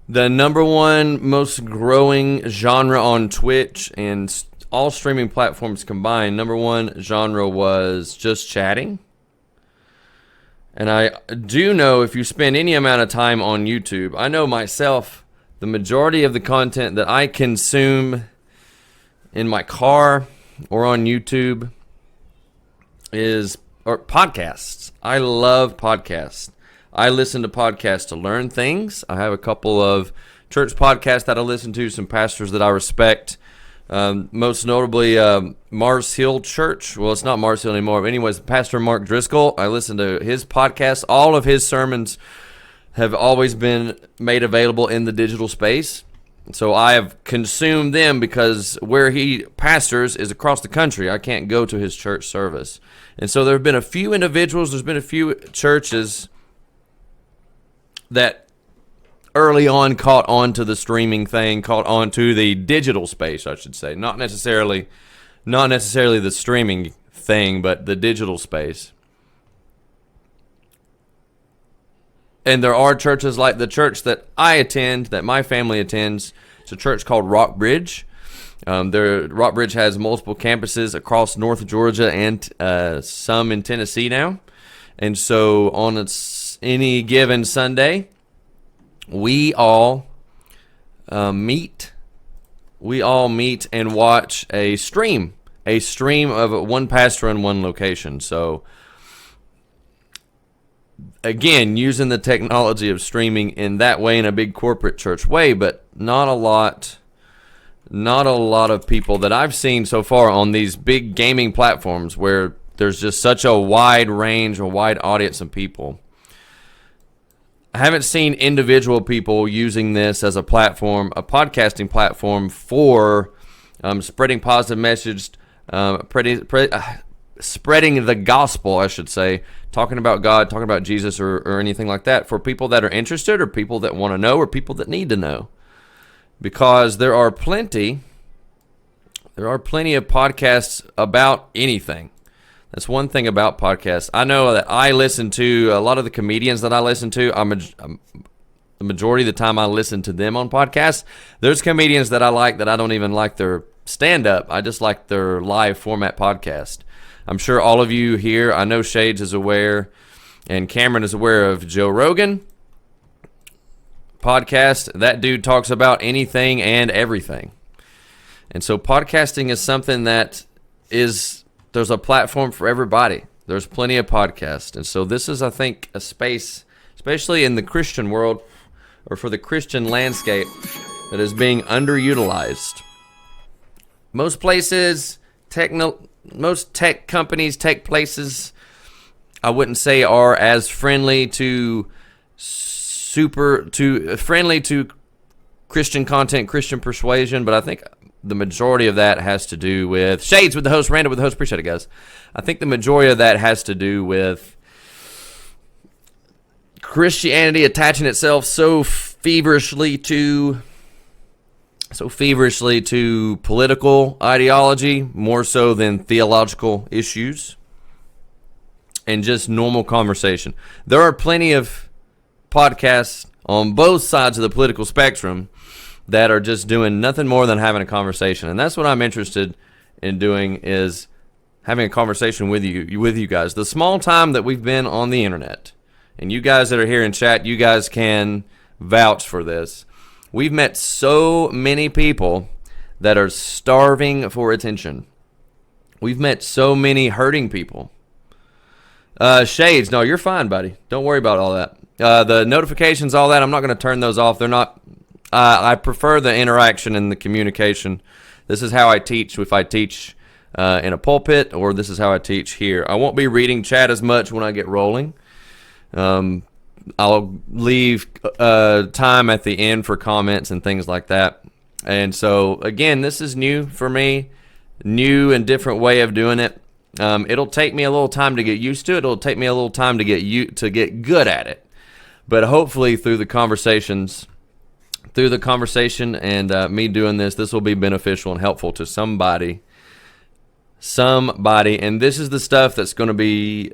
The number one most growing genre on Twitch and all streaming platforms combined, number one genre was just chatting. And I do know if you spend any amount of time on YouTube, I know myself, the majority of the content that I consume in my car or on YouTube is podcasts. I love podcasts. I listen to podcasts to learn things. I have a couple of church podcasts that I listen to, some pastors that I respect. Most notably, Mars Hill Church. Well, it's not Mars Hill anymore. But anyways, Pastor Mark Driscoll. I listen to his podcast. All of his sermons have always been made available in the digital space. So I have consumed them because where he pastors is across the country. I can't go to his church service. And so there have been a few individuals, there's been a few churches that early on caught on to the streaming thing, caught on to the digital space, I should say. Not necessarily the streaming thing, but the digital space. And there are churches like the church that I attend, that my family attends. It's a church called Rockbridge. Rockbridge has multiple campuses across North Georgia and some in Tennessee now. And so on any given Sunday, we all meet and watch a stream of one pastor in one location. So again, using the technology of streaming in that way, in a big corporate church way, but not a lot of people that I've seen so far on these big gaming platforms where there's just such a wide range, a wide audience of people. I haven't seen individual people using this as a platform, a podcasting platform for spreading positive message, spreading the gospel, I should say, talking about God, talking about Jesus, or anything like that, for people that are interested or people that want to know or people that need to know. Because there are plenty of podcasts about anything. That's one thing about podcasts. I know that I listen to a lot of the comedians that I listen to. The majority of the time I listen to them on podcasts. There's comedians that I like that I don't even like their stand-up. I just like their live format podcast. I'm sure all of you here, I know Shades is aware, and Cameron is aware of Joe Rogan podcast. That dude talks about anything and everything. And so podcasting is something that there's a platform for everybody. There's plenty of podcasts. And so this is, I think, a space, especially in the Christian world or for the Christian landscape, that is being underutilized. Most places, most tech companies, tech places, I wouldn't say are as friendly to Christian content, Christian persuasion, but I think the majority of that has to do with Shades with the host, Randall with the host. Appreciate it, guys. I think the majority of that has to do with Christianity attaching itself so feverishly to political ideology, more so than theological issues, and just normal conversation. There are plenty of podcasts on both sides of the political spectrum that are just doing nothing more than having a conversation. And that's what I'm interested in doing, is having a conversation with you guys. The small time that we've been on the internet, and you guys that are here in chat, you guys can vouch for this. We've met so many people that are starving for attention. We've met so many hurting people. Shades, no, you're fine, buddy. Don't worry about all that. The notifications, all that, I'm not going to turn those off. They're not. I prefer the interaction and the communication. This is how I teach, if I teach in a pulpit, or this is how I teach here. I won't be reading chat as much when I get rolling. I'll leave time at the end for comments and things like that. And so, again, this is new for me, new and different way of doing it. It'll take me a little time to get used to it. It'll take me a little time to get good at it. But hopefully through the conversation and me doing this will be beneficial and helpful to somebody. And this is the stuff that's going to be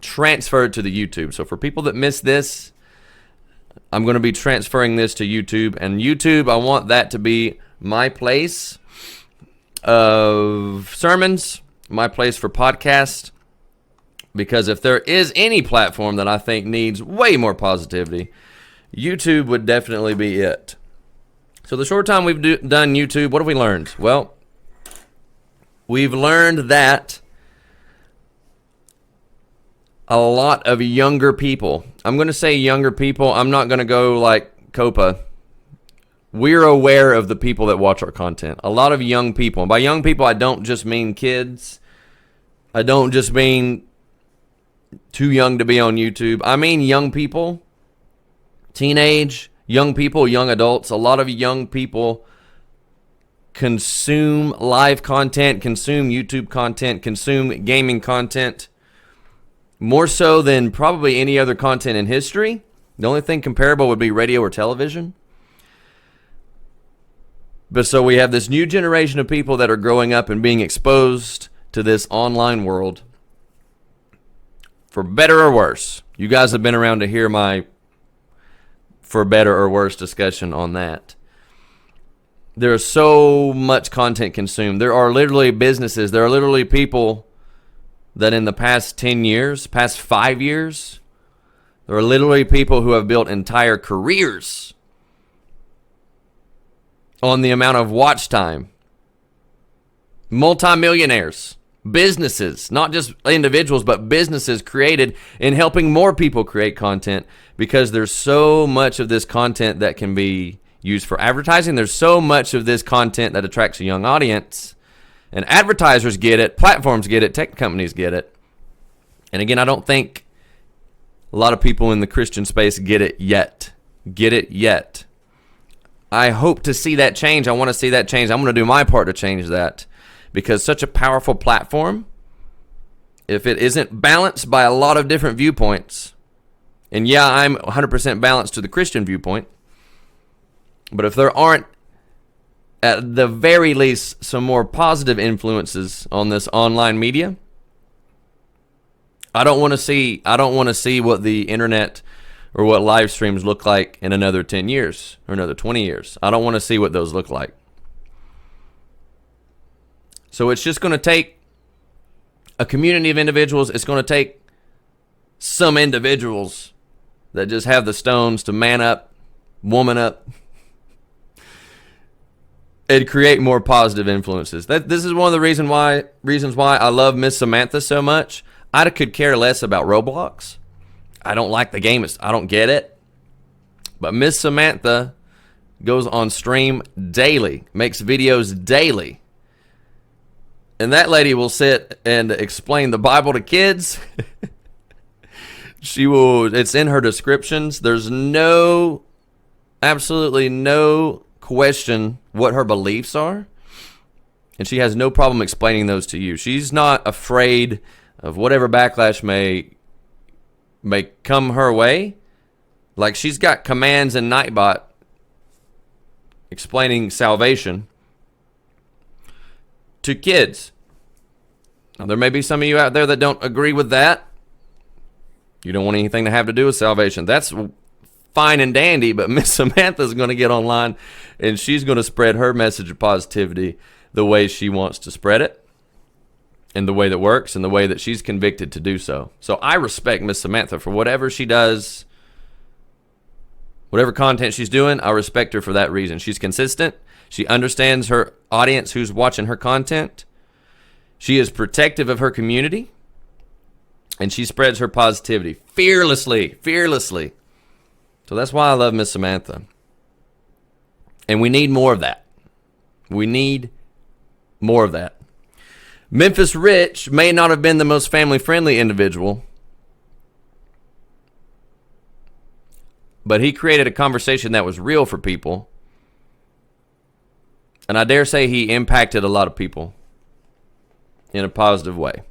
transferred to the YouTube. So for people that miss this, I'm going to be transferring this to YouTube. And YouTube, I want that to be my place of sermons, my place for podcasts. Because if there is any platform that I think needs way more positivity, YouTube would definitely be it. So the short time we've done YouTube, what have we learned? Well, we've learned that a lot of younger people, I'm going to say younger people, I'm not going to go like Copa. We're aware of the people that watch our content. A lot of young people. And by young people, I don't just mean kids. I don't just mean too young to be on YouTube. I mean young people, teenage, young people, young adults. A lot of young people consume live content, consume YouTube content, consume gaming content more so than probably any other content in history. The only thing comparable would be radio or television. But so we have this new generation of people that are growing up and being exposed to this online world. For better or worse. You guys have been around to hear my for better or worse discussion on that. There is so much content consumed. There are literally businesses, there are literally people that in the past 10 years, past 5 years, there are literally people who have built entire careers on the amount of watch time. Multimillionaires. Businesses, not just individuals, but businesses created in helping more people create content because there's so much of this content that can be used for advertising. There's so much of this content that attracts a young audience. And advertisers get it, platforms get it, tech companies get it. And again, I don't think a lot of people in the Christian space get it yet. Get it yet. I hope to see that change. I want to see that change. I'm going to do my part to change that. Because such a powerful platform, if it isn't balanced by a lot of different viewpoints, and yeah, I'm 100% balanced to the Christian viewpoint, but if there aren't, at the very least, some more positive influences on this online media, I don't want to see what the internet or what live streams look like in another 10 years or another 20 years. I don't want to see what those look like. So it's just going to take a community of individuals. It's going to take some individuals that just have the stones to man up, woman up, and create more positive influences. This is one of the reasons why I love Miss Samantha so much. I could care less about Roblox. I don't like the game. I don't get it. But Miss Samantha goes on stream daily, makes videos daily. And that lady will sit and explain the Bible to kids. It's in her descriptions. There's absolutely no question what her beliefs are. And she has no problem explaining those to you. She's not afraid of whatever backlash may come her way. Like she's got commands in Nightbot explaining salvation to kids. Now, there may be some of you out there that don't agree with that. You don't want anything to have to do with salvation. That's fine and dandy, but Miss Samantha's going to get online and she's going to spread her message of positivity the way she wants to spread it and the way that works and the way that she's convicted to do so. So I respect Miss Samantha for whatever she does, whatever content she's doing. I respect her for that reason. She's consistent. She understands her audience who's watching her content. She is protective of her community. And she spreads her positivity fearlessly. So that's why I love Miss Samantha. And we need more of that. We need more of that. Memphis Rich may not have been the most family-friendly individual, but he created a conversation that was real for people. And I dare say he impacted a lot of people in a positive way.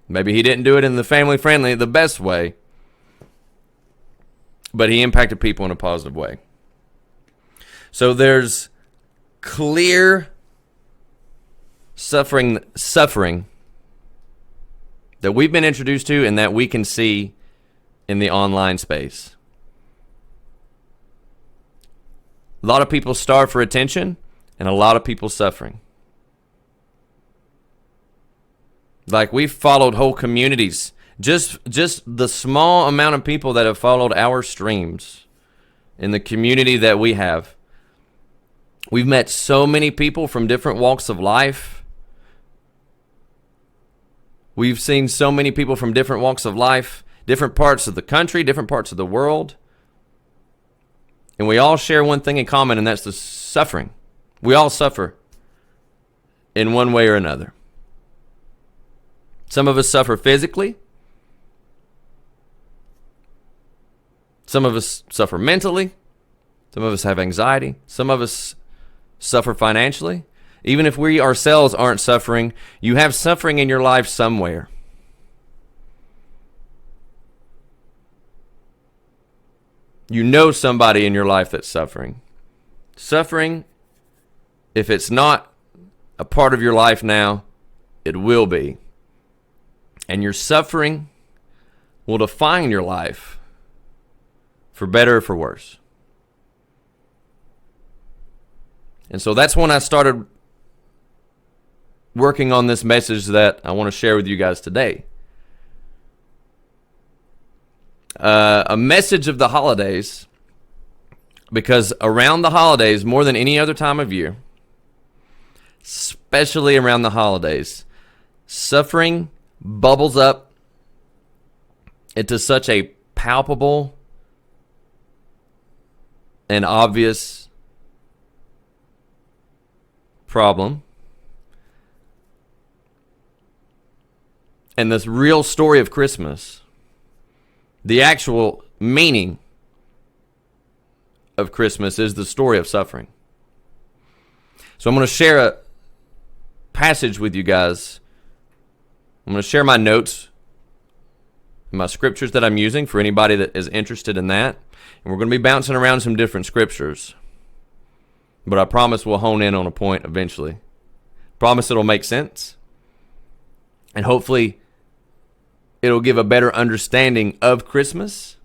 Maybe he didn't do it in the best way, but he impacted people in a positive way. So there's clear suffering that we've been introduced to and that we can see in the online space. A lot of people starve for attention, and a lot of people suffering. Like, we've followed whole communities. Just the small amount of people that have followed our streams in the community that we have. We've met so many people from different walks of life. We've seen so many people from different walks of life, different parts of the country, different parts of the world. And we all share one thing in common, and that's the suffering. We all suffer in one way or another. Some of us suffer physically. Some of us suffer mentally. Some of us have anxiety. Some of us suffer financially. Even if we ourselves aren't suffering, you have suffering in your life somewhere. You know somebody in your life that's suffering. Suffering, if it's not a part of your life now, it will be. And your suffering will define your life, for better or for worse. And so that's when I started working on this message that I want to share with you guys today. A message of the holidays, because around the holidays, more than any other time of year, especially around the holidays, suffering bubbles up into such a palpable and obvious problem. And this real story of Christmas, the actual meaning of Christmas, is the story of suffering. So I'm going to share a passage with you guys. I'm going to share my notes, my scriptures that I'm using for anybody that is interested in that. And we're going to be bouncing around some different scriptures. But I promise we'll hone in on a point eventually. Promise it'll make sense. And hopefully it'll give a better understanding of Christmas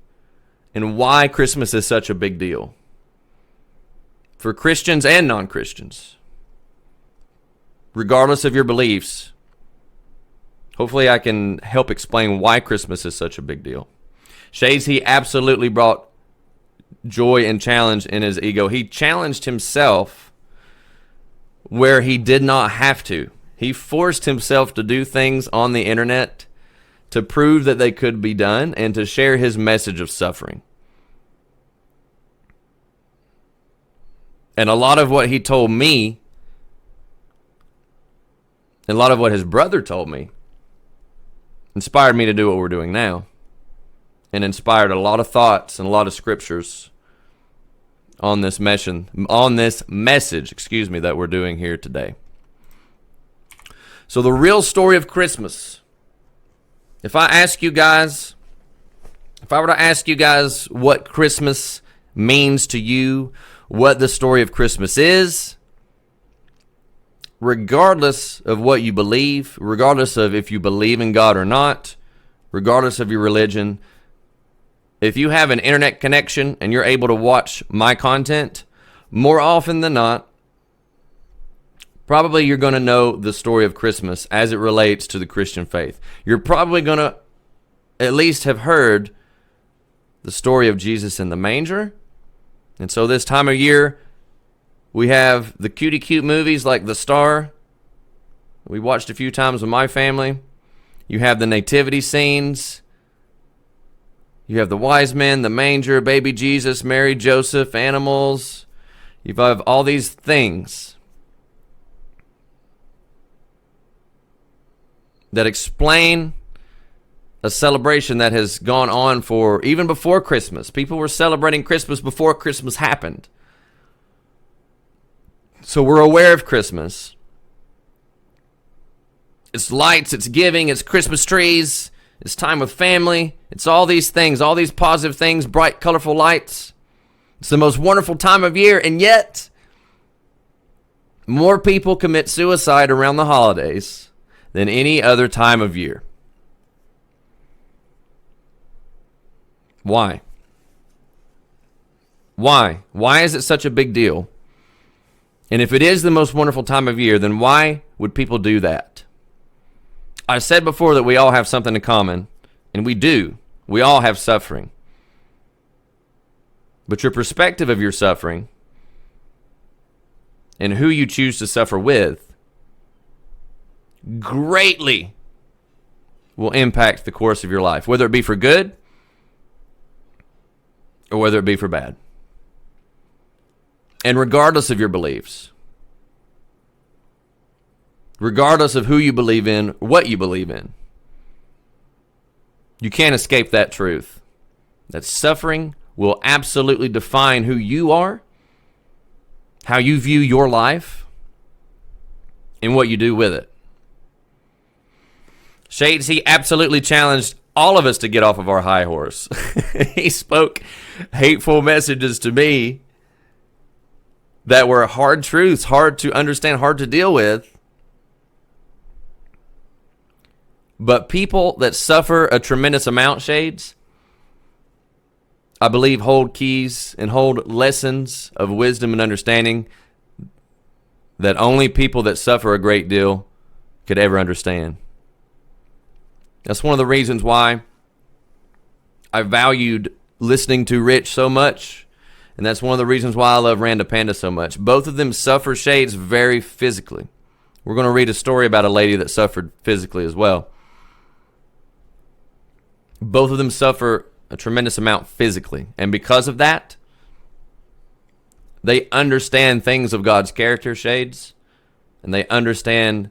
and why Christmas is such a big deal for Christians and non-Christians. Regardless of your beliefs, hopefully I can help explain why Christmas is such a big deal. Shays, he absolutely brought joy and challenge in his ego. He challenged himself where he did not have to. He forced himself to do things on the internet to prove that they could be done and to share his message of suffering. And a lot of what he told me, and a lot of what his brother told me, inspired me to do what we're doing now, and inspired a lot of thoughts and a lot of scriptures on this message, that we're doing here today. So the real story of Christmas. If I were to ask you guys what Christmas means to you, what the story of Christmas is, regardless of what you believe, regardless of if you believe in God or not, regardless of your religion, if you have an internet connection and you're able to watch my content, more often than not, probably you're going to know the story of Christmas as it relates to the Christian faith. You're probably going to at least have heard the story of Jesus in the manger. And so this time of year, we have the cutie cute movies like The Star. We watched a few times with my family. You have the nativity scenes. You have the wise men, the manger, baby Jesus, Mary, Joseph, animals. You have all these things that explain a celebration that has gone on for even before Christmas. People were celebrating Christmas before Christmas happened. So we're aware of Christmas. It's lights, it's giving, it's Christmas trees, it's time with family, it's all these things, all these positive things, bright, colorful lights. It's the most wonderful time of year, and yet more people commit suicide around the holidays than any other time of year. Why? Why? Why is it such a big deal? And if it is the most wonderful time of year, then why would people do that? I said before that we all have something in common, and we do. We all have suffering. But your perspective of your suffering and who you choose to suffer with greatly will impact the course of your life, whether it be for good or whether it be for bad. And regardless of your beliefs, regardless of who you believe in, what you believe in, you can't escape that truth. That suffering will absolutely define who you are, how you view your life, and what you do with it. Shades, he absolutely challenged all of us to get off of our high horse. He spoke hateful messages to me that were hard truths, hard to understand, hard to deal with. But people that suffer a tremendous amount, Shades, I believe hold keys and hold lessons of wisdom and understanding that only people that suffer a great deal could ever understand. That's one of the reasons why I valued listening to Rich so much, and that's one of the reasons why I love Randa Panda so much. Both of them suffer, Shades, very physically. We're going to read a story about a lady that suffered physically as well. Both of them suffer a tremendous amount physically, and because of that, they understand things of God's character, Shades, and they understand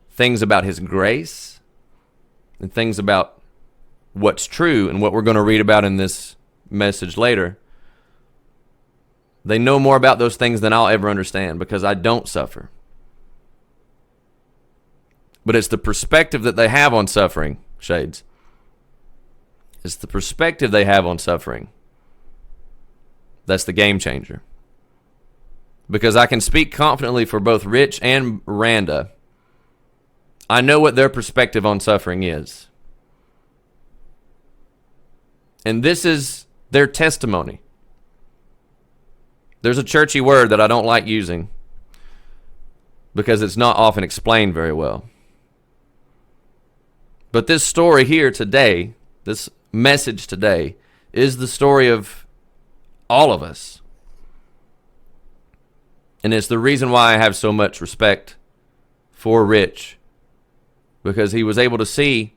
things about His grace and things about what's true and what we're going to read about in this message later. They know more about those things than I'll ever understand because I don't suffer. But it's the perspective that they have on suffering, Shades. It's the perspective they have on suffering that's the game changer. Because I can speak confidently for both Rich and Randa. I know what their perspective on suffering is. And this is their testimony. There's a churchy word that I don't like using because it's not often explained very well. But this story here today, this message today, is the story of all of us. And it's the reason why I have so much respect for Rich, because he was able to see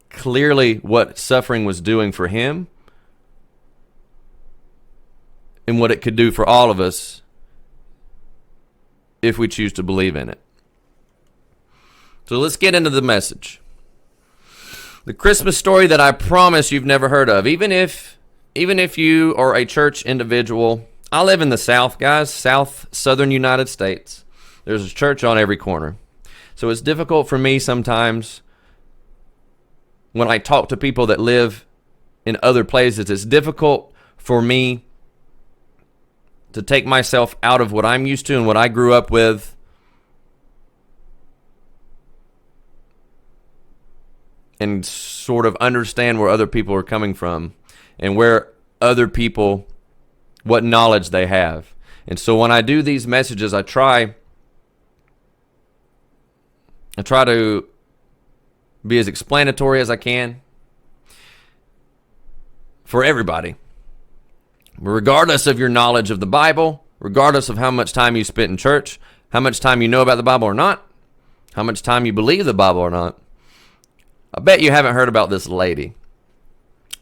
clearly what suffering was doing for him and what it could do for all of us if we choose to believe in it. So let's get into the message. The Christmas story that I promise you've never heard of, even if you are a church individual. I live in the South, guys, southern United States. There's a church on every corner. So it's difficult for me sometimes when I talk to people that live in other places. It's difficult for me to take myself out of what I'm used to and what I grew up with and sort of understand where other people are coming from and where other people, what knowledge they have. And so when I do these messages, I try to be as explanatory as I can for everybody. Regardless of your knowledge of the Bible, regardless of how much time you spent in church, how much time you know about the Bible or not, how much time you believe the Bible or not, I bet you haven't heard about this lady.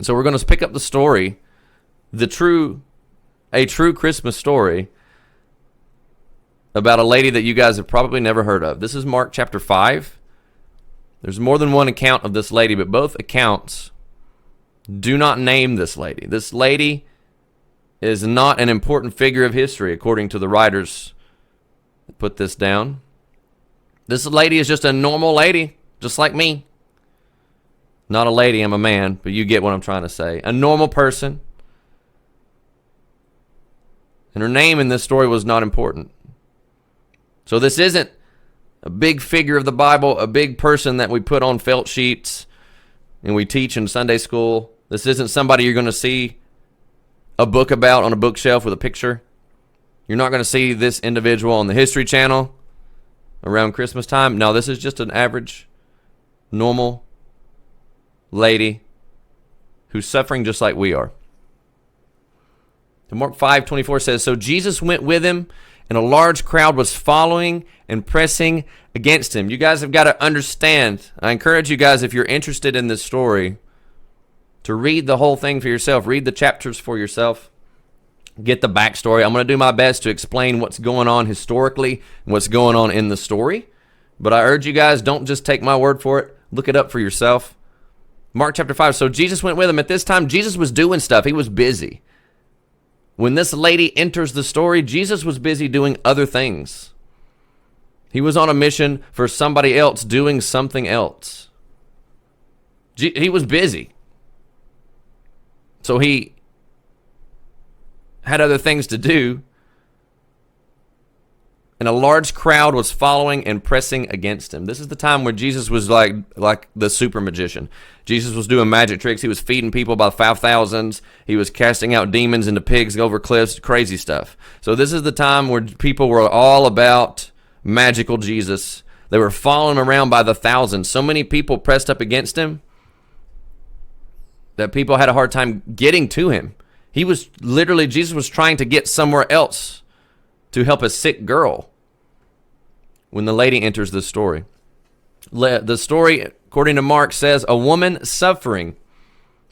So we're going to pick up the story, a true Christmas story about a lady that you guys have probably never heard of. This is Mark chapter 5. There's more than one account of this lady, but both accounts do not name this lady. This lady is not an important figure of history, according to the writers that put this down. This lady is just a normal lady, just like me. Not a lady, I'm a man, but you get what I'm trying to say. A normal person. And her name in this story was not important. So this isn't a big figure of the Bible, a big person that we put on felt sheets and we teach in Sunday school. This isn't somebody you're going to see a book about on a bookshelf with a picture. You're not going to see this individual on the History Channel around Christmas time. No, this is just an average, normal lady who's suffering just like we are. And Mark 5:24 says, so Jesus went with him, and a large crowd was following and pressing against him. You guys have got to understand. I encourage you guys, if you're interested in this story, to read the whole thing for yourself. Read the chapters for yourself. Get the backstory. I'm going to do my best to explain what's going on historically and what's going on in the story. But I urge you guys, don't just take my word for it. Look it up for yourself. Mark chapter 5. So Jesus went with him. At this time, Jesus was doing stuff. He was busy. When this lady enters the story, Jesus was busy doing other things. He was on a mission for somebody else doing something else. He was busy. So he had other things to do. And a large crowd was following and pressing against him. This is the time where Jesus was like the super magician. Jesus was doing magic tricks. He was feeding people by 5,000s. He was casting out demons into pigs over cliffs, crazy stuff. So this is the time where people were all about magical Jesus. They were following him around by the thousands. So many people pressed up against him that people had a hard time getting to him. Jesus was trying to get somewhere else to help a sick girl when the lady enters the story. The story, according to Mark, says a woman suffering,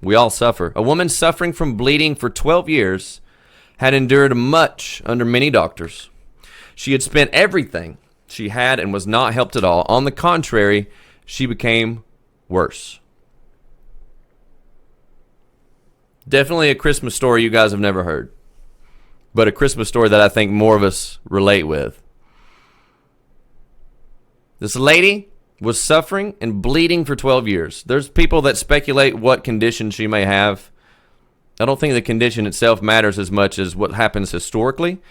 we all suffer, a woman suffering from bleeding for 12 years had endured much under many doctors. She had spent everything she had and was not helped at all. On the contrary, she became worse. Definitely a Christmas story you guys have never heard, but a Christmas story that I think more of us relate with. This lady was suffering and bleeding for 12 years. There's people that speculate what condition she may have. I don't think the condition itself matters as much as what happens historically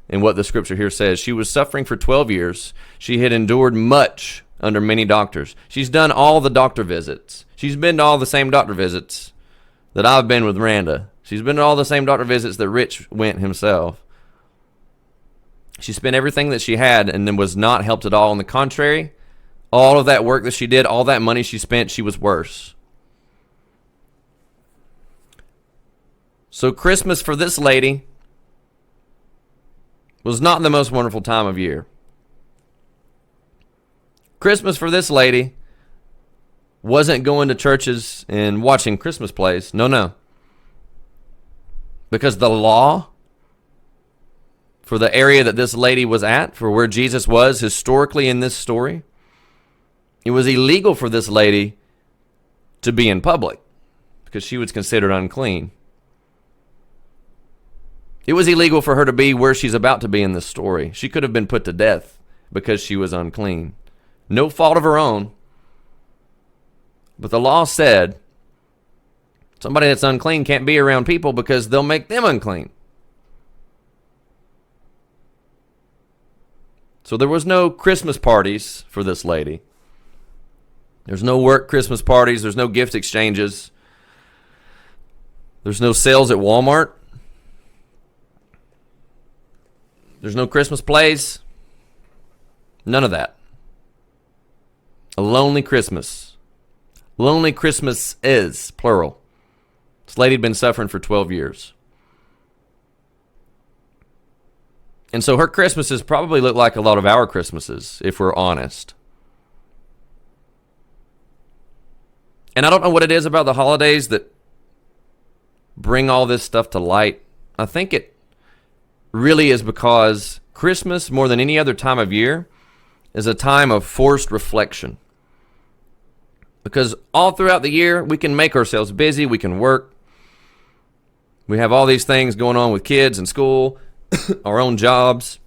and what the scripture here says. She was suffering for 12 years. She had endured much under many doctors. She's done all the doctor visits. She's been to all the same doctor visits that I've been with Miranda. She's been to all the same doctor visits that Rich went himself. She spent everything that she had and then was not helped at all. On the contrary, all of that work that she did, all that money she spent, she was worse. So Christmas for this lady was not the most wonderful time of year. Christmas for this lady wasn't going to churches and watching Christmas plays. No. Because the law for the area that this lady was at, for where Jesus was historically in this story, it was illegal for this lady to be in public because she was considered unclean. It was illegal for her to be where she's about to be in this story. She could have been put to death because she was unclean. No fault of her own. But the law said somebody that's unclean can't be around people because they'll make them unclean. So there was no Christmas parties for this lady. There's no work Christmas parties. There's no gift exchanges. There's no sales at Walmart. There's no Christmas plays. None of that. A lonely Christmas. Lonely Christmas is, plural. This lady had been suffering for 12 years. And so her Christmases probably look like a lot of our Christmases, if we're honest. And I don't know what it is about the holidays that bring all this stuff to light. I think it really is because Christmas, more than any other time of year, is a time of forced reflection. Because all throughout the year, we can make ourselves busy, we can work. We have all these things going on with kids and school, our own jobs.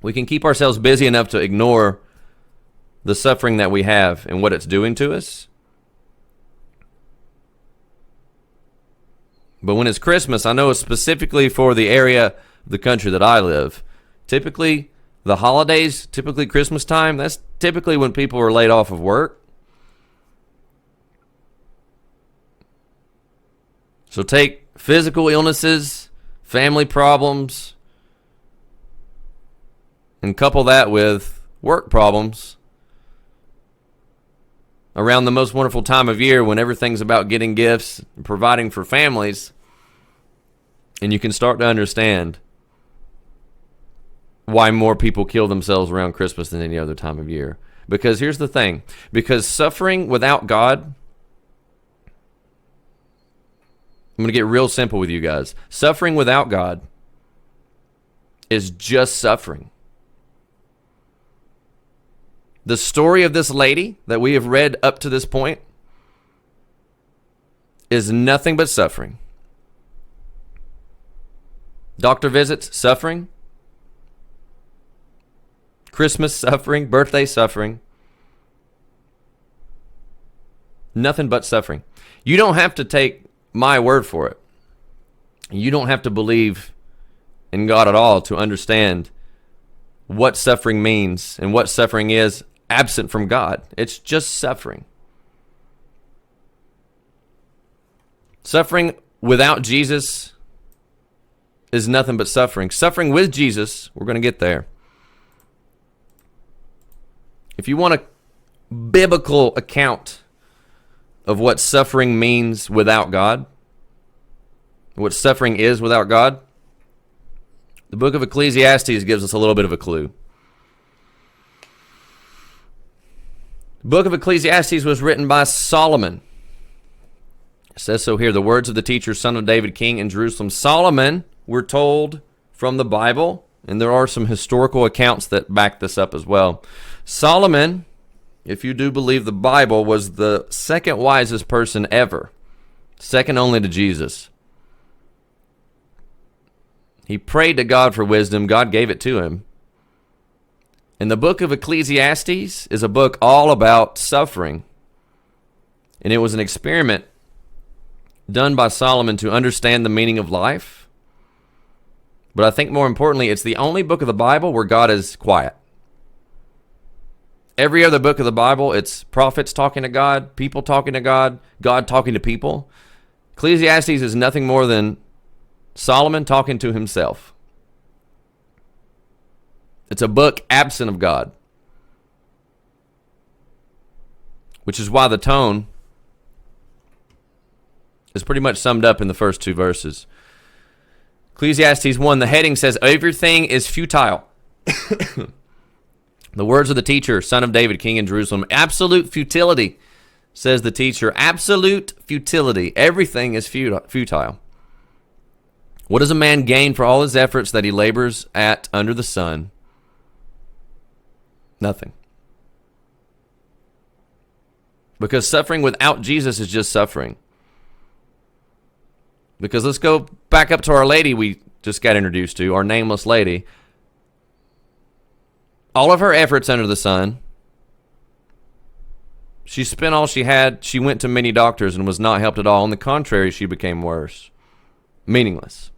We can keep ourselves busy enough to ignore the suffering that we have and what it's doing to us. But when it's Christmas, I know specifically for the area of the country that I live, typically the holidays, typically Christmas time, that's typically when people are laid off of work. So take physical illnesses, family problems, and couple that with work problems around the most wonderful time of year when everything's about getting gifts and providing for families, and you can start to understand why more people kill themselves around Christmas than any other time of year. Because here's the thing. Because suffering without God, I'm going to get real simple with you guys. Suffering without God is just suffering. The story of this lady that we have read up to this point is nothing but suffering. Doctor visits, suffering. Christmas, suffering. Birthday, suffering. Nothing but suffering. You don't have to take my word for it. You don't have to believe in God at all to understand what suffering means and what suffering is absent from God. It's just suffering. Suffering without Jesus is nothing but suffering. Suffering with Jesus, we're going to get there. If you want a biblical account of what suffering means without God, what suffering is without God, the book of Ecclesiastes gives us a little bit of a clue. The book of Ecclesiastes was written by Solomon. It says so here, the words of the teacher, son of David, king in Jerusalem. Solomon, we're told from the Bible, and there are some historical accounts that back this up as well. Solomon, if you do believe the Bible, was the second wisest person ever, second only to Jesus. He prayed to God for wisdom. God gave it to him. And the book of Ecclesiastes is a book all about suffering. And it was an experiment done by Solomon to understand the meaning of life. But I think more importantly, it's the only book of the Bible where God is quiet. Every other book of the Bible, it's prophets talking to God, people talking to God, God talking to people. Ecclesiastes is nothing more than Solomon talking to himself. It's a book absent of God, which is why the tone is pretty much summed up in the first two verses. Ecclesiastes 1, the heading says, everything is futile. The words of the teacher, son of David, king in Jerusalem. Absolute futility, says the teacher. Absolute futility. Everything is futile. What does a man gain for all his efforts that he labors at under the sun? Nothing. Because suffering without Jesus is just suffering. Because let's go back up to our lady we just got introduced to, our nameless lady. All of her efforts under the sun, she spent all she had. She went to many doctors and was not helped at all. On the contrary, she became worse. Meaningless.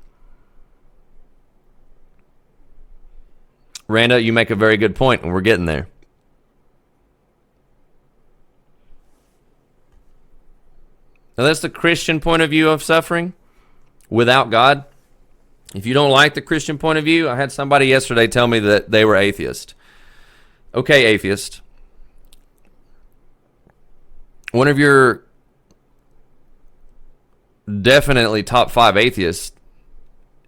Randa, you make a very good point, and we're getting there. Now, that's the Christian point of view of suffering without God. If you don't like the Christian point of view, I had somebody yesterday tell me that they were atheist. Okay, atheist. One of your definitely top 5 atheists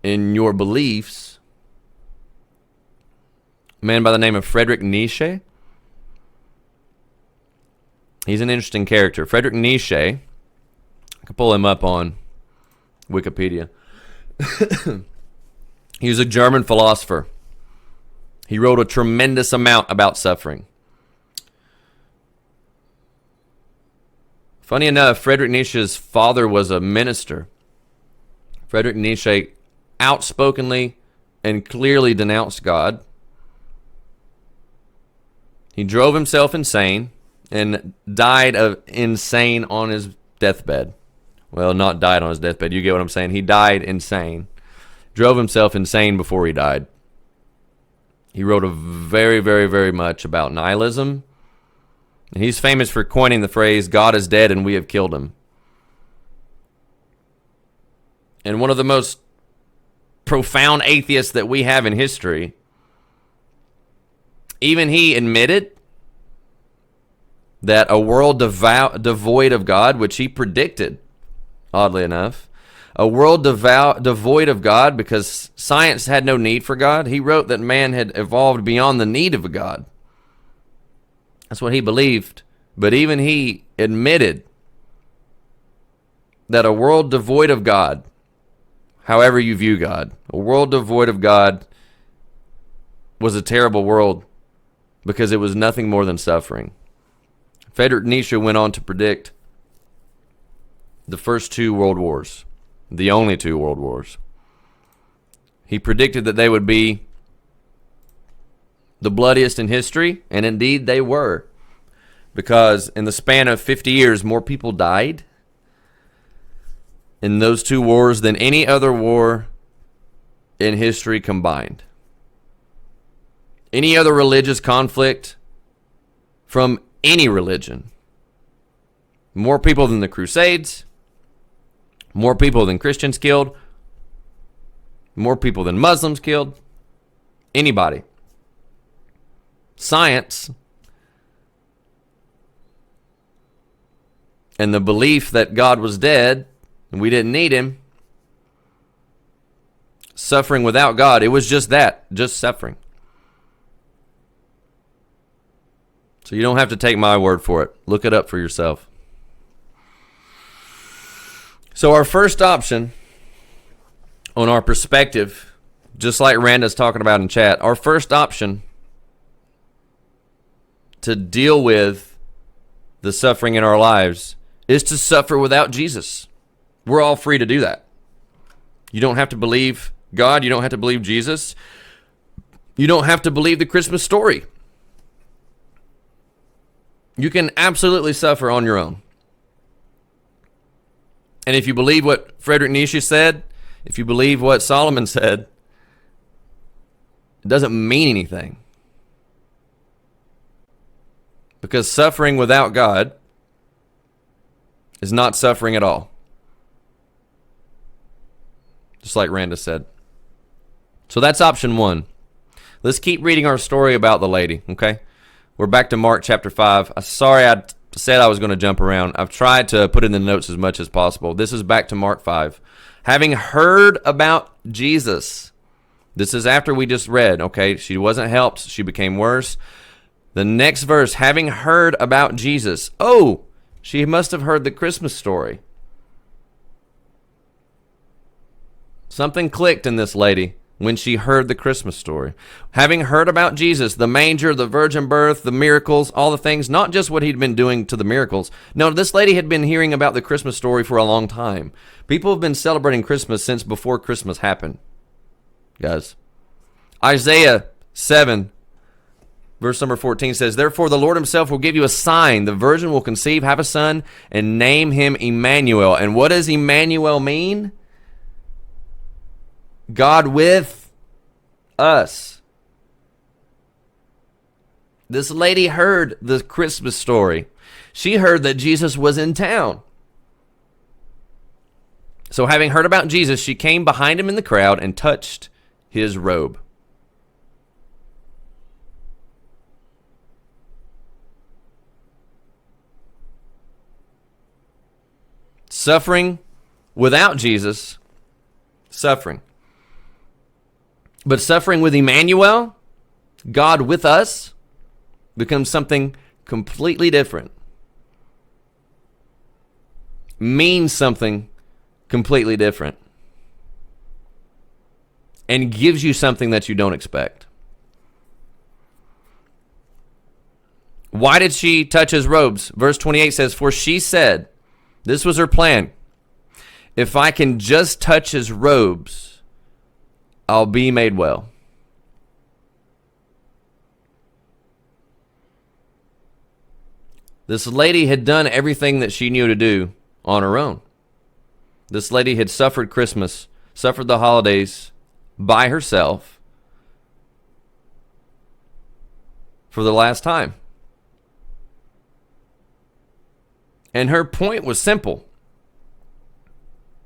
in your beliefs, a man by the name of Frederick Neich. He's an interesting character. Frederick Nietzsche. I can pull him up on Wikipedia. He was a German philosopher. He wrote a tremendous amount about suffering. Funny enough, Frederick Nietzsche's father was a minister. Frederick Nietzsche outspokenly and clearly denounced God. He drove himself insane and died of insane on his deathbed. Well, not died on his deathbed. You get what I'm saying? He died insane. Drove himself insane before he died. He wrote a very, very, very much about nihilism. And he's famous for coining the phrase, God is dead and we have killed him. and one of the most profound atheists that we have in history, even he admitted that a world devoid of God, which he predicted, oddly enough, a world devoid of God, because science had no need for God. He wrote that man had evolved beyond the need of a God. That's what he believed. But even he admitted that a world devoid of God, however you view God, a world devoid of God was a terrible world because it was nothing more than suffering. Frederick Neich went on to predict the first two world wars, the only two world wars. He predicted that they would be the bloodiest in history, and indeed they were, because in the span of 50 years, more people died in those two wars than any other war in history combined. Any other religious conflict from any religion. More people than the Crusades, more people than Christians killed, more people than Muslims killed, anybody. Science and the belief that God was dead and we didn't need him, suffering without God, it was just that, just suffering. So you don't have to take my word for it. Look it up for yourself. So our first option on our perspective, just like Randa's talking about in chat, our first option to deal with the suffering in our lives is to suffer without Jesus. We're all free to do that. You don't have to believe God. You don't have to believe Jesus. You don't have to believe the Christmas story. You can absolutely suffer on your own. And if you believe what Frederick Neich said, if you believe what Solomon said, it doesn't mean anything. Because suffering without God is not suffering at all. Just like Randa said. So that's option one. Let's keep reading our story about the lady, okay? We're back to Mark chapter 5. Sorry I said I was going to jump around. I've tried to put in the notes as much as possible. This is back to Mark 5. Having heard about Jesus. This is after we just read, okay? She wasn't helped. She became worse. The next verse, having heard about Jesus. Oh, she must have heard the Christmas story. Something clicked in this lady when she heard the Christmas story. Having heard about Jesus, the manger, the virgin birth, the miracles, all the things, not just what he'd been doing to the miracles. No, this lady had been hearing about the Christmas story for a long time. People have been celebrating Christmas since before Christmas happened, guys. Isaiah 7, verse number 14 says, therefore the Lord himself will give you a sign. The virgin will conceive, have a son, and name him Emmanuel. And what does Emmanuel mean? God with us. This lady heard the Christmas story. She heard that Jesus was in town. So having heard about Jesus, she came behind him in the crowd and touched his robe. Suffering without Jesus, suffering. But suffering with Emmanuel, God with us, becomes something completely different. Means something completely different. And gives you something that you don't expect. Why did she touch his robes? Verse 28 says, for she said, this was her plan, if I can just touch his robes, I'll be made well. This lady had done everything that she knew to do on her own. This lady had suffered Christmas, suffered the holidays by herself for the last time. And her point was simple.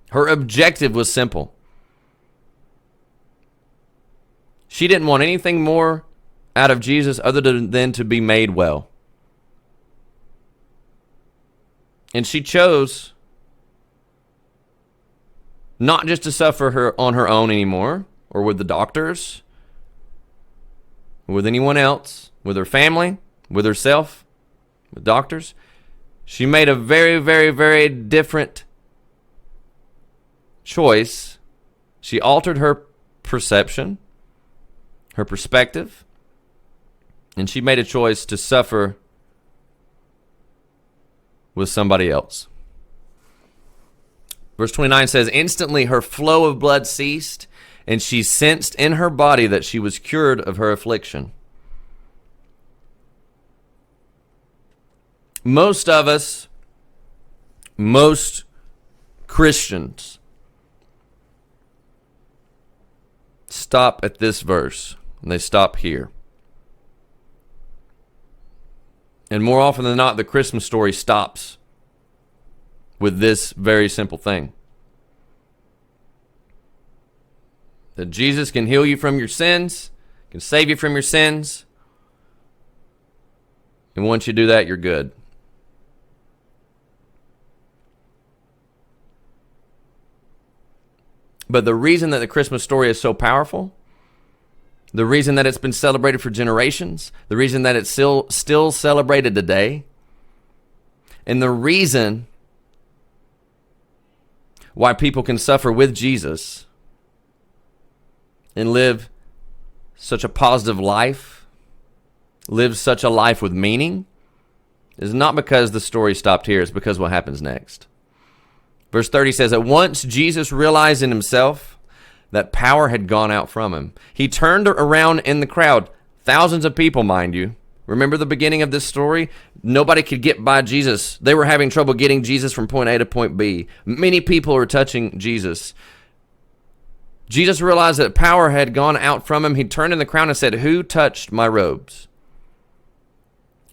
Her objective was simple. She didn't want anything more out of Jesus other than to be made well. And she chose not just to suffer on her own anymore, or with the doctors, or with anyone else, with her family, with herself, with doctors. She made a very, very, very different choice. She altered her perception, her perspective, and she made a choice to suffer with somebody else. Verse 29 says, instantly her flow of blood ceased, and she sensed in her body that she was cured of her affliction. Most of us, most Christians, stop at this verse, and they stop here. And more often than not, the Christmas story stops with this very simple thing. That Jesus can heal you from your sins, can save you from your sins, and once you do that, you're good. But the reason that the Christmas story is so powerful, the reason that it's been celebrated for generations, the reason that it's still celebrated today, and the reason why people can suffer with Jesus and live such a positive life, live such a life with meaning, is not because the story stopped here, it's because what happens next. Verse 30 says, at once Jesus realized in himself that power had gone out from him. He turned around in the crowd, thousands of people, mind you. Remember the beginning of this story? Nobody could get by Jesus. They were having trouble getting Jesus from point A to point B. Many people were touching Jesus. Jesus realized that power had gone out from him. He turned in the crowd and said, who touched my robes?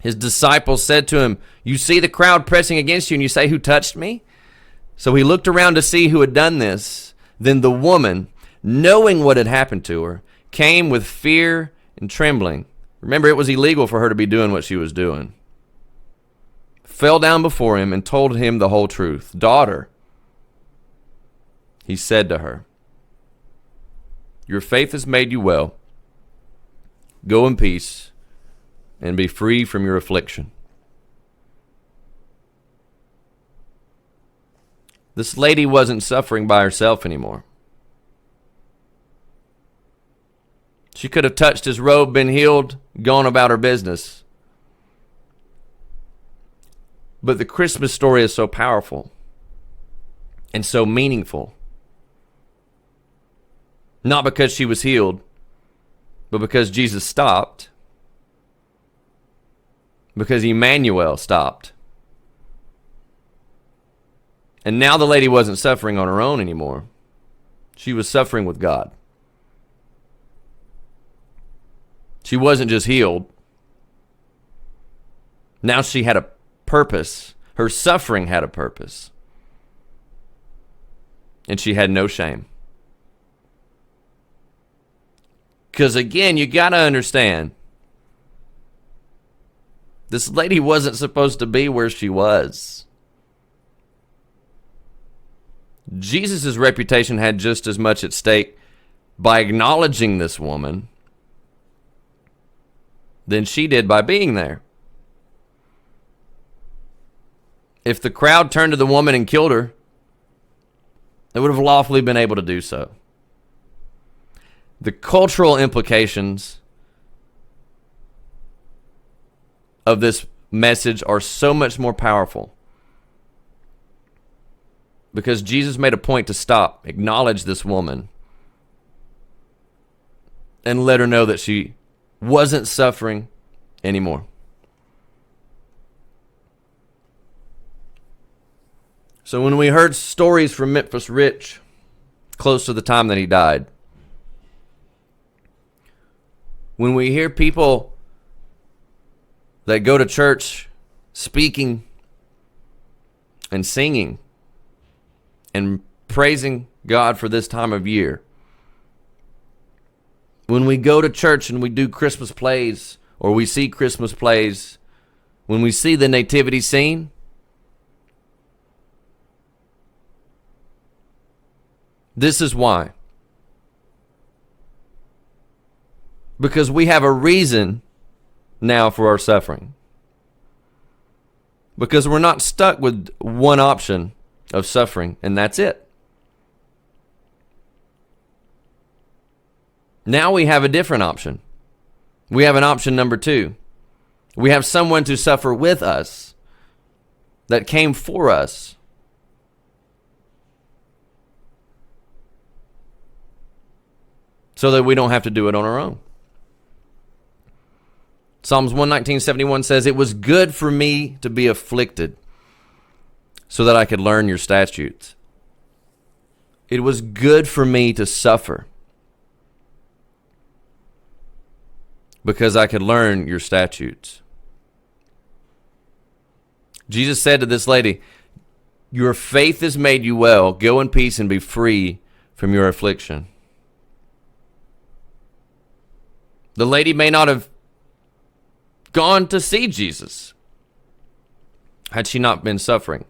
His disciples said to him, you see the crowd pressing against you and you say, who touched me? So he looked around to see who had done this. Then the woman, knowing what had happened to her, came with fear and trembling. Remember, it was illegal for her to be doing what she was doing. Fell down before him and told him the whole truth. Daughter, he said to her, your faith has made you well. Go in peace and be free from your affliction. This lady wasn't suffering by herself anymore. She could have touched his robe, been healed, gone about her business. But the Christmas story is so powerful and so meaningful. Not because she was healed, but because Jesus stopped. Because Emmanuel stopped. And now the lady wasn't suffering on her own anymore. She was suffering with God. She wasn't just healed. Now she had a purpose. Her suffering had a purpose. And she had no shame. Because again, you got to understand, this lady wasn't supposed to be where she was. Jesus' reputation had just as much at stake by acknowledging this woman than she did by being there. If the crowd turned to the woman and killed her, they would have lawfully been able to do so. The cultural implications of this message are so much more powerful. Because Jesus made a point to stop, acknowledge this woman, and let her know that she wasn't suffering anymore. So when we heard stories from Memphis Rich close to the time that he died, when we hear people that go to church speaking and singing and praising God for this time of year. When we go to church and we do Christmas plays, or we see Christmas plays, when we see the nativity scene, this is why. Because we have a reason now for our suffering. Because we're not stuck with one option of suffering, and that's it. Now we have a different option. We have an option number 2. We have someone to suffer with us that came for us. So that we don't have to do it on our own. Psalms 119:71 says, "It was good for me to be afflicted so that I could learn your statutes." It was good for me to suffer because I could learn your statutes. Jesus said to this lady, "Your faith has made you well. Go in peace and be free from your affliction." The lady may not have gone to see Jesus had she not been suffering.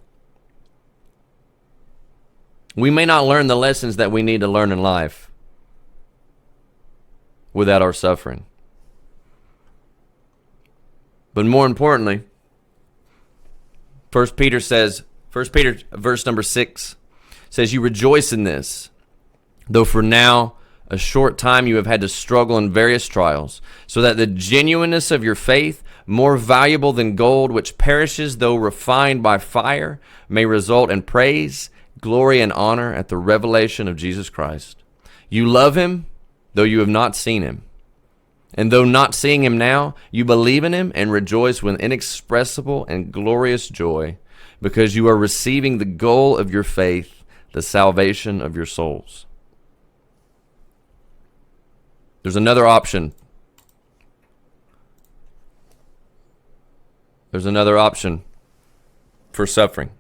We may not learn the lessons that we need to learn in life without our suffering. But more importantly, 1 Peter verse number 6 says, "You rejoice in this, though for now a short time you have had to struggle in various trials, so that the genuineness of your faith, more valuable than gold, which perishes though refined by fire, may result in praise, glory, and honor at the revelation of Jesus Christ. You love him, though you have not seen him. And though not seeing him now, you believe in him and rejoice with inexpressible and glorious joy, because you are receiving the goal of your faith, the salvation of your souls." There's another option. There's another option for suffering.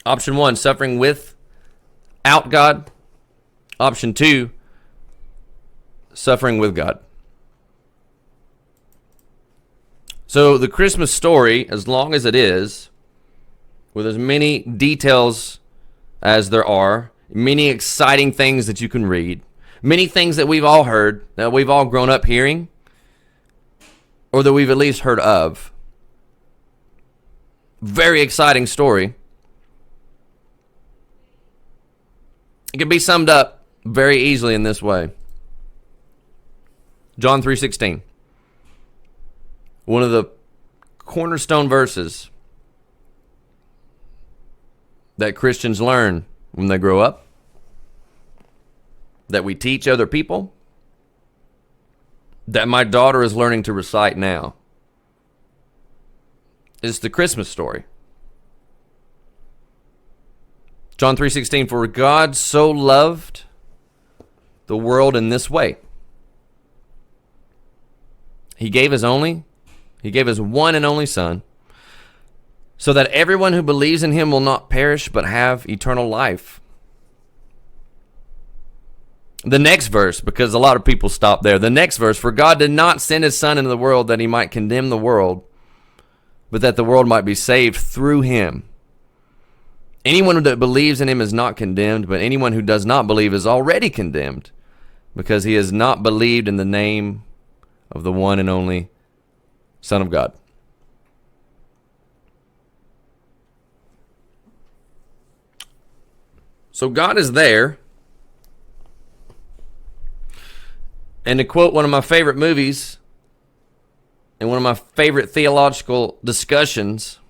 Option 1, suffering without God. Option 2, suffering with God. So the Christmas story, as long as it is, with as many details as there are, many exciting things that you can read, many things that we've all heard, that we've all grown up hearing, or that we've at least heard of. Very exciting story. It can be summed up very easily in this way. John 3:16. One of the cornerstone verses that Christians learn when they grow up, that we teach other people, that my daughter is learning to recite now. It's the Christmas story. John 3:16, "For God so loved the world in this way. He gave his one and only Son, so that everyone who believes in him will not perish but have eternal life." The next verse, because a lot of people stop there. The next verse, "For God did not send his Son into the world that he might condemn the world, but that the world might be saved through him. Anyone that believes in him is not condemned, but anyone who does not believe is already condemned, because he has not believed in the name of the one and only Son of God." So God is there. And to quote one of my favorite movies and one of my favorite theological discussions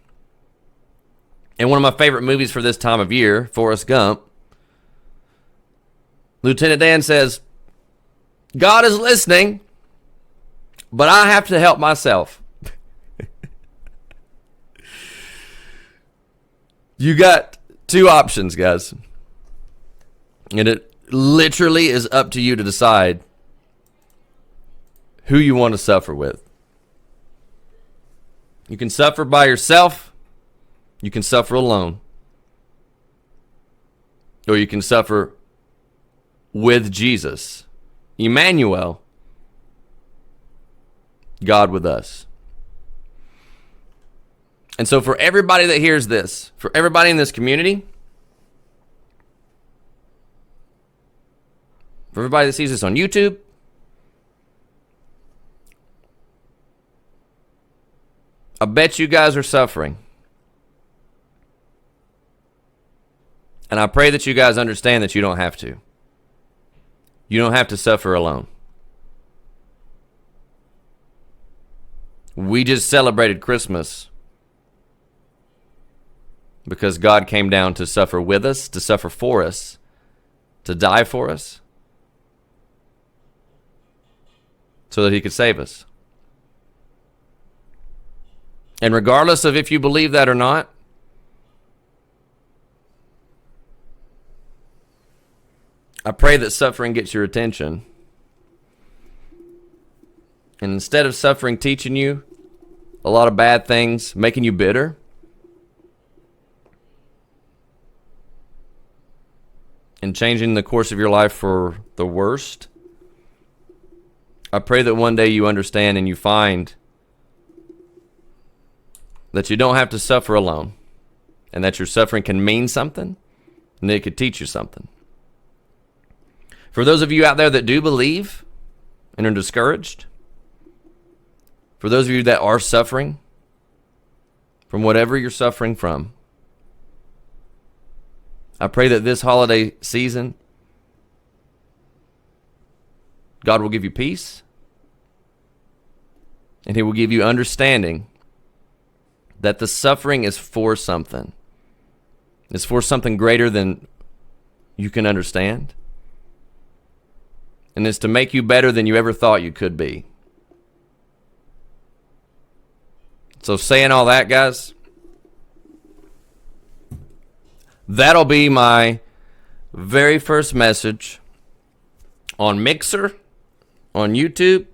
and one of my favorite movies for this time of year, Forrest Gump, Lieutenant Dan says, "God is listening, but I have to help myself." You got two options, guys. And it literally is up to you to decide who you want to suffer with. You can suffer by yourself. You can suffer alone. or you can suffer with Jesus. Emmanuel, God with us. And so for everybody that hears this, for everybody in this community, for everybody that sees this on YouTube, I bet you guys are suffering. And I pray that you guys understand that you don't have to. You don't have to suffer alone. We just celebrated Christmas because God came down to suffer with us, to suffer for us, to die for us, so that he could save us. And regardless of if you believe that or not, I pray that suffering gets your attention. And instead of suffering teaching you a lot of bad things, making you bitter, and changing the course of your life for the worst, I pray that one day you understand and you find that you don't have to suffer alone, and that your suffering can mean something, and that it could teach you something. For those of you out there that do believe and are discouraged, for those of you that are suffering from whatever you're suffering from, I pray that this holiday season, God will give you peace, and he will give you understanding that the suffering is for something. It's for something greater than you can understand. And it's to make you better than you ever thought you could be. So saying all that, guys, that'll be my very first message on Mixer, on YouTube.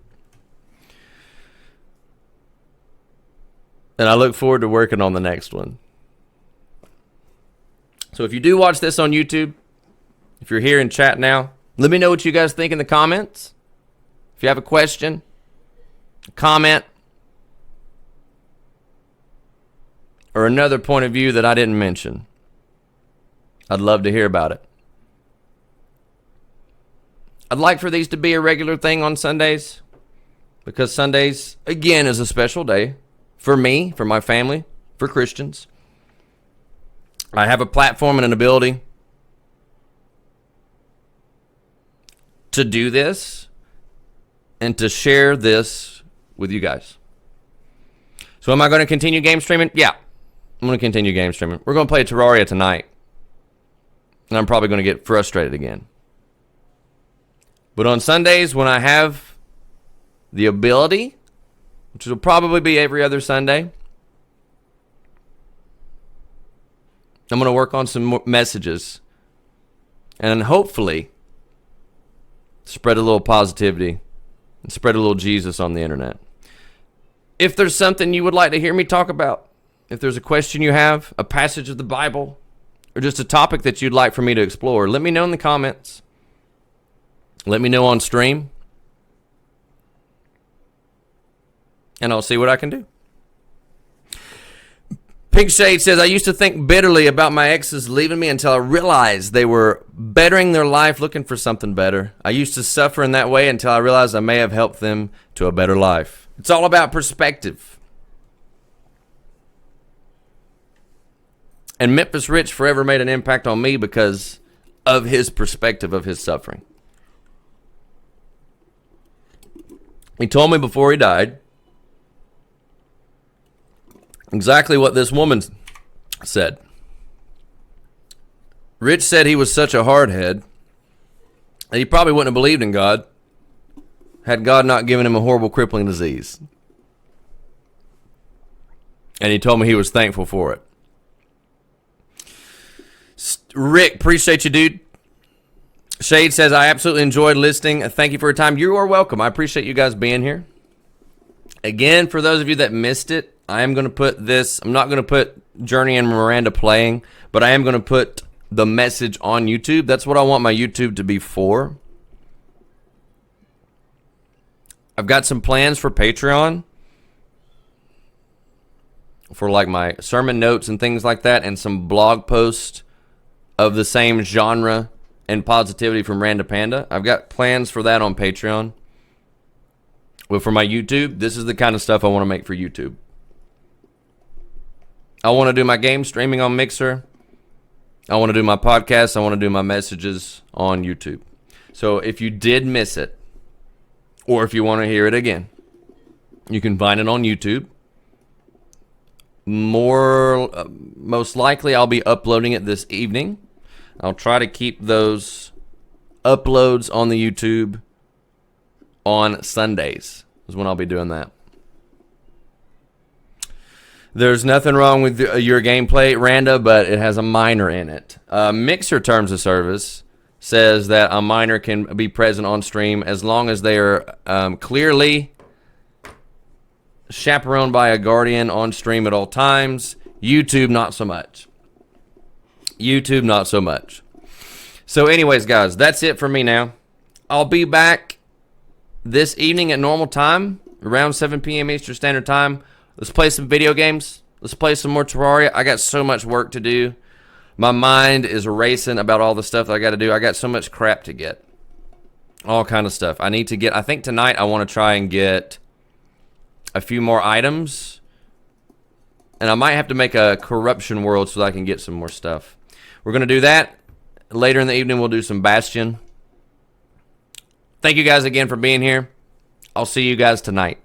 And I look forward to working on the next one. So if you do watch this on YouTube, if you're here in chat now, let me know what you guys think in the comments. If you have a question, a comment, or another point of view that I didn't mention, I'd love to hear about it. I'd like for these to be a regular thing on Sundays, because Sundays, again, is a special day for me, for my family, for Christians. I have a platform and an ability to do this and to share this with you guys. So am I going to continue game streaming? Yeah, I'm going to continue game streaming. We're going to play Terraria tonight, and I'm probably going to get frustrated again. But on Sundays, when I have the ability, which will probably be every other Sunday, I'm going to work on some more messages and hopefully spread a little positivity and spread a little Jesus on the internet. If there's something you would like to hear me talk about, if there's a question you have, a passage of the Bible, or just a topic that you'd like for me to explore, let me know in the comments. Let me know on stream, and I'll see what I can do. Pink Shade says, I used to think bitterly about my exes leaving me until I realized they were bettering their life, looking for something better. I used to suffer in that way until I realized I may have helped them to a better life. It's all about perspective. And Memphis Rich forever made an impact on me because of his perspective of his suffering. He told me before he died exactly what this woman said. Rich said he was such a hardhead that he probably wouldn't have believed in God had God not given him a horrible crippling disease. And he told me he was thankful for it. Rick, appreciate you, dude. Shade says, I absolutely enjoyed listening. Thank you for your time. You are welcome. I appreciate you guys being here. Again, for those of you that missed it, I am going to put this, I'm not going to put Journey and Miranda playing, but I am going to put the message on YouTube. That's what I want my YouTube to be for. I've got some plans for Patreon, for like my sermon notes and things like that, and some blog posts of the same genre and positivity from Randa Panda. I've got plans for that on Patreon. But for my YouTube, this is the kind of stuff I want to make for YouTube. I want to do my game streaming on Mixer. I want to do my podcast. I want to do my messages on YouTube. So if you did miss it, or if you want to hear it again, you can find it on YouTube. Most likely I'll be uploading it this evening. I'll try to keep those uploads on the YouTube on Sundays is when I'll be doing that. There's nothing wrong with your gameplay, Randa, but it has a minor in it. Mixer Terms of Service says that a minor can be present on stream as long as they are clearly chaperoned by a guardian on stream at all times. YouTube, not so much. YouTube, not so much. So anyways, guys, that's it for me now. I'll be back this evening at normal time, around 7 p.m. Eastern Standard Time. Let's play some video games. Let's play some more Terraria. I got so much work to do. My mind is racing about all the stuff that I got to do. I got so much crap to get. All kind of stuff. I need to get, I think tonight I want to try and get a few more items. And I might have to make a corruption world so that I can get some more stuff. We're going to do that. Later in the evening, we'll do some Bastion. Thank you guys again for being here. I'll see you guys tonight.